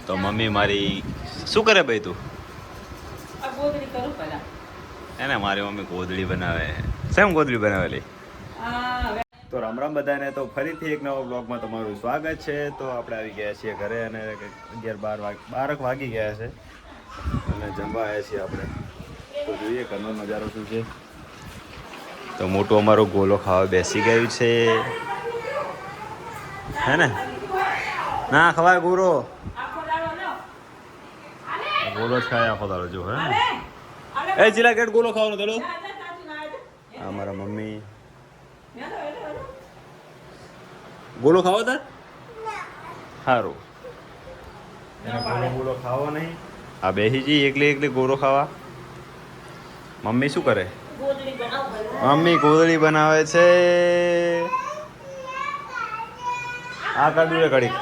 તો મમ્મી મારી શું કરે ભાઈ તું? આ ગોદડી કરું પહેલા. એને મારી મમ્મી ગોદડી બનાવે. શેમ ગોદડી બનાવેલી? આ તો રામ રામ બધાને. તો ફરીથી એક નવા બ્લોગમાં તમારું સ્વાગત છે. તો આપણે આવી ગયા છીએ ઘરે અને 11-12 વાગી ગયા છે અને જમવા આવ્યા છીએ આપણે. તો જોઈએ ઘરનો નજારો શું છે. તો મોટું અમારું ગોલો ખાવા બેસી ગયું છે, હે ને? ના ખવાય ગોરો, આખો દાડો લો. ગોલો જ ખાય આખો દાડો. જો હે એ ચીલા કેટ ગોલો ખાવાનો દડો. આ મારા મમ્મી ગોલો ખાવો તાર સારું. એને ગોલો ખાવો નહીં. આ બેસી જઈ એકલી એકલી ગોળો ખાવા. મમ્મી શું કરે? ગોદડી બનાવ પહેલા. મમ્મી ગોદડી બનાવે છે. આ કાઢું રે કડી.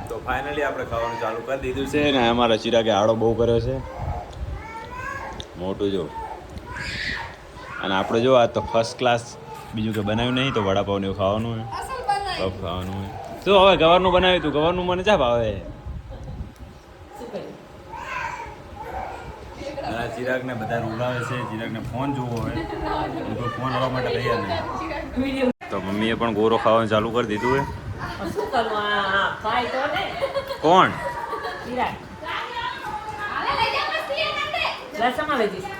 તો ફાઇનલી આપણે ખાવાનું ચાલુ કરી દીધું છે ને અમારા ચિરાગે આડો બહુ કર્યો છે મોટું જો. અને આપણે જો આ તો ફર્સ્ટ ક્લાસ બીજું કે બનાવ્યું નહીં. તો વડાપાવ ને એવું ખાવાનું હોય, પફ ખાવાનું હોય. શું હવે ગવારનું બનાવ્યું તું? ગવારનું મને ચા ભાવે. શું કર્યું? મારા ચિરાગને બધા રૂલાવે છે. ચિરાગને ફોન જોવો હોય તો ફોન આવવા માટે તૈયાર નહીં. વિડિયો તો મમ્મીએ પણ ગોરો ખાવાનું ચાલુ કરી દીધું હોય. શું કરું? આ ખાય તો ને. કોણ? વિરાટ. લસણ લઈ જઈશ.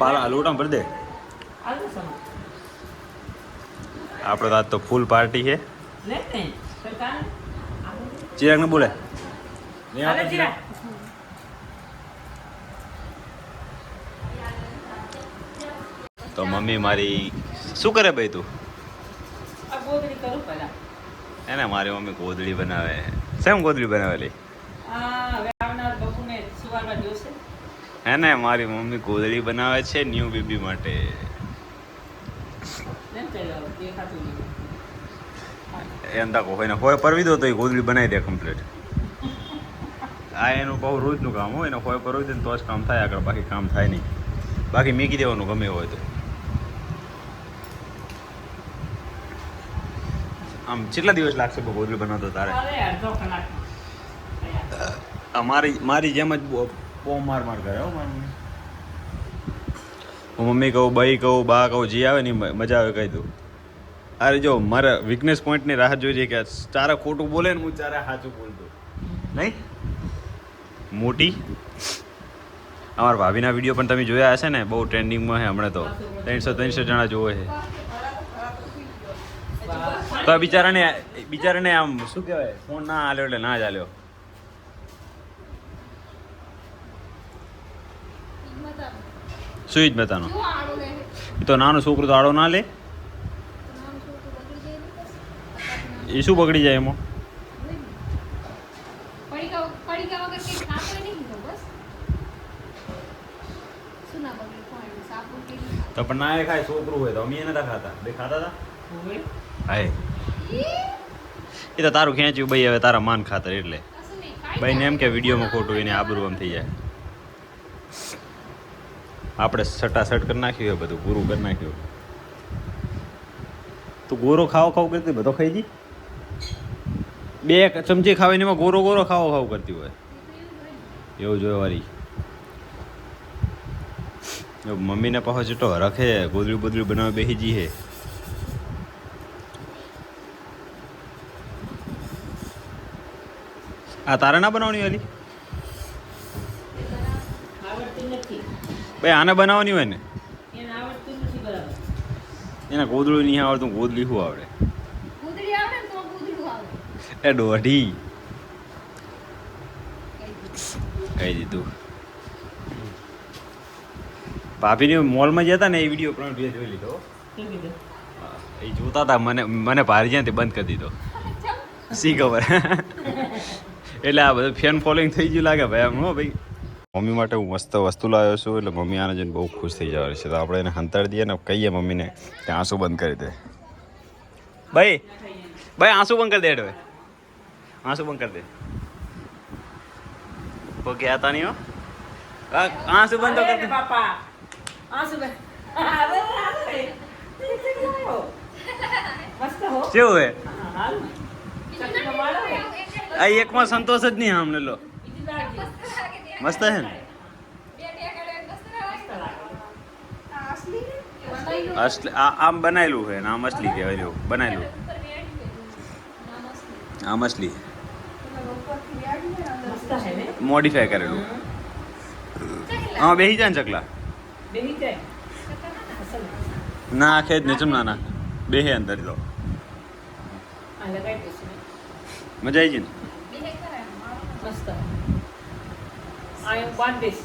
પાલા લોટા ભરી દે. આલુ સમા. આપણે તો આજ તો ફૂલ પાર્ટી છે. લે ને. સરકાર. ચિરાગને બોલે આલે ચિરાગ. તો મમ્મી મારી શું કરે ભાઈ તું? આ ગોદડી કરું પહેલા. એને મારી મમ્મી ગોદડી બનાવે. શેમ ગોદડી બનાવેલી? આ હવે આવનાર બબુને સુવારવા જોશે. હે ને મારી મમ્મી ગોદડી બનાવે છે ન્યૂ બેબી માટે. ને ચાલો દેખાતું નહીં. એમ તાકો હોય ને હોય પરવી દો તો એ ગોદડી બનાવી દે કમ્પ્લીટ. આ એનું બહુ રોજનું કામ હોય ને. હોય પરવી દે ને તો જ કામ થાય આગળ, બાકી કામ થાય નહીં. બાકી મૂકી દેવાનું ગમે હોય તો. આમ કેટલા દિવસ લાગશે ગોદડી બનાવતો તારે? અરે અડધો કલાક. મારી જેમ જ બહુ માર કરે હો મારી. હું મમ્મી કહું, બાઈ કહું, બા કહું, જે આવે ને મજા આવે કહી દઉં. અરે જો મારા વીકનેસ પોઈન્ટની રાહ જોઈએ કે તારે ખોટું બોલે ને હું તારે સાચું બોલતો નહીં. મોટી અમારા ભાભીના વિડીયો પણ તમે જોયા હશે ને, બહુ ટ્રેન્ડિંગમાં છે હમણાં. તો 300 જણા જોવે છે. તો આ બિચારાને આમ શું કહેવાય, ફોન ના હાલ્યો એટલે ના જ હાલ્યો. શું જ બતાનો? એ તો નાનું છોકરું તો આડો ના લે. એ શું બગડી જાય એમાં? તો પણ ના એ ખાય છોકરું હોય તો અમે નતા ખાતા. બે ખાતા હતા. હાય એ તો તારું ખેંચ્યું ભાઈ. હવે તારા માન ખાતર એટલે ભાઈ ને એમ કે વિડીયોમાં ખોટું એને આબરૂ આમ થઈ જાય. આપણે સટાસટ કરી નાખ્યું બધું પૂરું કરી નાખ્યું. તું ગોરો ખાવ કરતી બધો ખાઈ જી. 2 ચમચી ખાવે ને એમાં ગોરો ખાવ કરતી હોય એવું જોયે વારી. મમ્મીને પાછો ચટો રખે ગોદડી બનાવે બેસી જી હે. આ તારે ના બનાવવાની વાલી? આવડતું નથી. ભાઈ આને બનાવવાની હોય ને. એને આવડતું નથી બરાબર. એને ગોદડું નહીં આવડતું. ગોદડી શું આવડે? ગોદડી આવડે ને તો ગોદડું આવડે. એ દોઢી કહી દીધું. ભાભીને મોલમાં જતા ને એ વિડીયો પણ જોઈ લીધો. શું કીધું? એ જોતા હતા. મને ભારી જ્યાંથી બંધ કરી દીધો. શી ખબર. એટલે આ બધું ફેન ફોલોઈંગ થઈ ગયું લાગે ભાઈ. આમ હો ભાઈ. મમ્મી માટે હું મસ્ત વસ્તુ લાવ્યો છું એટલે મમ્મી આને જોઈને બહુ ખુશ થઈ જવાની છે. તો આપણે એને હંતાડી દઈએ ને કહીએ મમ્મીને કે આંસુ બંધ કરી દે. ભાઈ આંસુ બંધ કરી દે. હવે આંસુ બંધ કરી દે. તો કહેતા નહીં હો. આંસુ બંધ તો કરી દે પાપા. આંસુ બે. અરે મસ્ત હો. કેવું હે? હાલ. બીજું આ એકમાં સંતોષ જ નહીં અમને લો બીજી લાગી. મસ્ત છે ને અસલી આમ બનાવેલું છે ને આમ અસલી કહેવાય લ્યો બનાવેલું આમ અસલી મસ્ત છે ને મોડિફાય કરેલું હા બેસી જાય ને ચકલા બેહી જાય અસલ ના આખે જ ને ચમ ના બેહે અંદર તો આ લગાડી દઈશું મજા આવી ગઈ ને મસ્ત આ હું બાંધ દઈશ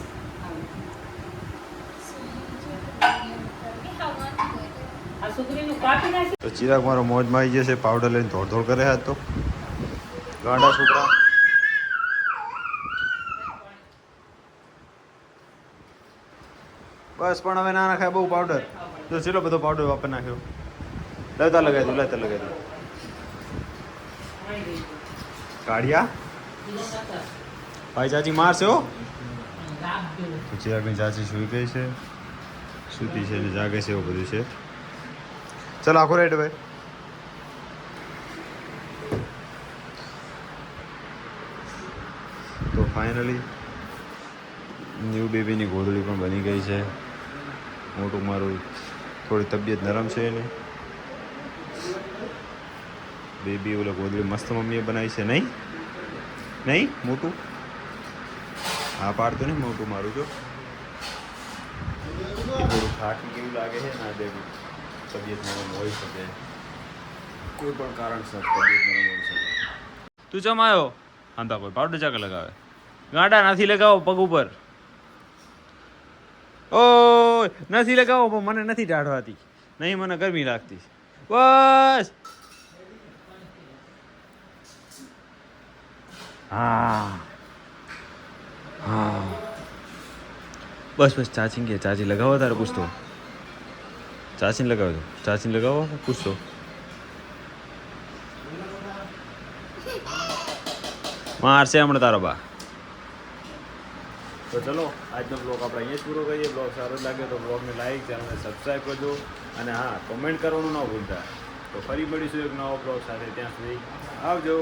આ છોકરીનું કાપી નાખી તો ચિરાગ મારો મોજમાં આવી જશે પાવડર લઈને ધોડ ધોડ કરે હાથ તો ગાંડા છોકરા બસ પણ હવે ના નાખાય બહુ પાવડર તો ચેટલો બધો પાવડર વાપર નાખ્યો લેતા લગાવી દઉં કાઢિયા ભાઈ ચાચી મારશે હો તો ચિરાગની ચાચી સુઈ ગઈ છે સૂતી છે ને જાગે છે એવું બધું છે ચાલ આખો રાઈટ ભાઈ તો ફાઇનલી ન્યૂ બેબીની ગોદડી પણ બની ગઈ છે મોટું મારું થોડી તબિયત નરમ છે એને બેબી ઓલા ગોદડી મસ્ત મમ્મીએ બનાવી છે નહીં નહીં મોટું હા પાડતું નહીં મોટું મારું જો થોડું થાકી કેવું લાગે છે ના બેબી તબિયત નરમ હોઈ શકે કોઈ પણ કારણસર તબિયત નરમ હોઈ શકે તું ચમ આવ્યો આંધા કોઈ પાવડર ચાક લગાવે ગાંડા નથી લગાવો પગ ઉપર ઓ નથી લગાવો પણ મને નથી ટાઢવાતી નહીં મને ગરમી લાગતી બસ હા હા બસ બસ ચાચી કે ચાચી લગાવો તારે પૂછતો ચાચીને લગાવો ચાચીને લગાવો પૂછતો મારશે હમણાં તારો બા તો ચલો આજનો બ્લોગ આપણે અહીંયા જ પૂરો કરીએ બ્લોગ સારો લાગે તો બ્લોગને લાઈક ચેનલને સબસ્ક્રાઈબ કરજો અને હા કમેન્ટ કરવાનું ન ભૂલતા તો ફરી મળીશું એક નવો બ્લોગ સાથે ત્યાં સુધી આવજો